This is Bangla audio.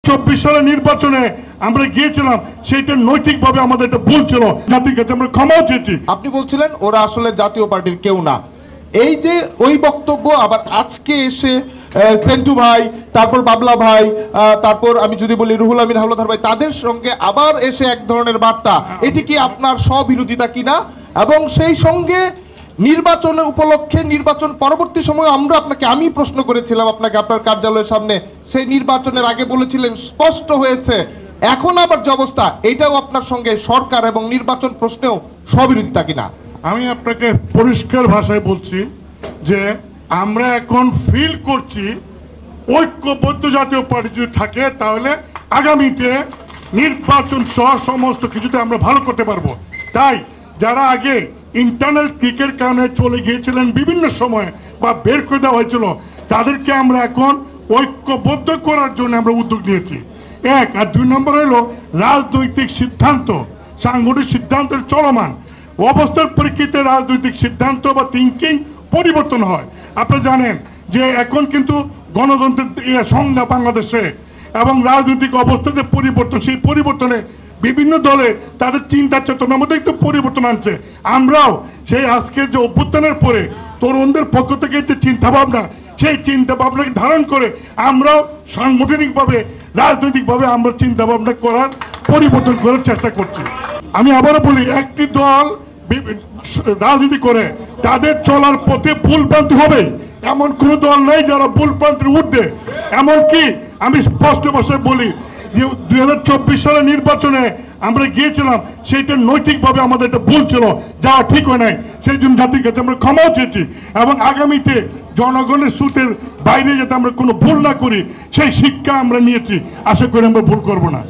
2024 সালের নির্বাচনে আমরা গিয়েছিলাম, সেটা নৈতিকভাবে আমাদের একটা ভুল ছিল, জাতির কাছে আমরা ক্ষমাও চেয়েছি। আপনি বলছিলেন ওরা আসলে জাতীয় পার্টির কেউ না, এই যে ওই বক্তব্য আবার আজকে এসে সেন্টু ভাই, তারপর বাবলা ভাই, তারপর আমি যদি বলি রুহুল আমিন হাওলাদার ভাই, তাদের সঙ্গে আবার এসে এক ধরনের বার্তা, এটি কি আপনার স্ববিরোধিতা কিনা? এবং সেই সঙ্গে নির্বাচনের উপলক্ষে নির্বাচন পরবর্তী সময় আমি প্রশ্ন করেছিলাম আপনাকে আপনার কার্যালয়ের সামনে, সেই নির্বাচনের আগে বলেছিলেন স্পষ্ট হয়েছে, এখন আবার যে অবস্থা, এটাও আপনার সঙ্গে সরকার এবং নির্বাচন প্রশ্নেও স্ববিরোধিতা কিনা? আমি আপনাকে পরিষ্কার ভাষায় বলছি যে আমরা এখন ফিল করছি ঐক্যবদ্ধ জাতীয় পার্টি যদি থাকে তাহলে আগামীতে নির্বাচন সহ সমস্ত কিছুতে আমরা ভালো করতে পারবো। তাই যারা আগে ইন্টারনাল ক্রিকের কারণে চলে গিয়েছিলেন বিভিন্ন সময় বা বের করে দেওয়া হয়েছিল, তাদেরকে আমরা এখন ঐক্যবদ্ধ করার জন্য আমরা উদ্যোগ নিয়েছি, এক। আর 2 নম্বর হলো রাজনৈতিক সিদ্ধান্ত, সাংগঠনিক সিদ্ধান্তের চলমান অবস্থার পরিপ্রেক্ষিতে রাজনৈতিক সিদ্ধান্ত বা থিঙ্কিং পরিবর্তন হয়। আপনারা জানেন যে এখন কিন্তু গণতন্ত্রের সংজ্ঞা বাংলাদেশে এবং রাজনৈতিক অবস্থাতে পরিবর্তন, সেই পরিবর্তনে বিভিন্ন দলে তাদের চিন্তা চেতনার মধ্যে একটু পরিবর্তন আনছে। আমরাও সেই আজকের যে অভ্যুত্থানের পরে তরুণদের পক্ষ থেকে যে চিন্তা ভাবনা, সেই চিন্তা ভাবনাকে ধারণ করে আমরাও সাংগঠনিকভাবে রাজনৈতিকভাবে আমরা চিন্তা ভাবনা করার পরিবর্তন করার চেষ্টা করছি। আমি আবারও বলি, একটি দল রাজনীতি করে তাদের চলার পথে ভুল প্রান্তি হবে, এমন কোন দল নেই যারা ভুল প্রান্তের ঊর্ধ্বে। এমনকি আমি স্পষ্ট ভাষায় বলি যে 2024 সালের নির্বাচনে আমরা গিয়েছিলাম, সেইটা নৈতিকভাবে আমাদের একটা ভুল ছিল, যাওয়া ঠিক হয় নাই, সেই জন্য জাতির কাছে আমরা ক্ষমাও চেয়েছি এবং আগামীতে জনগণের স্রোতের বাইরে যাতে আমরা কোনো ভুল না করি সেই শিক্ষা আমরা নিয়েছি, আশা করি আমরা ভুল করব না।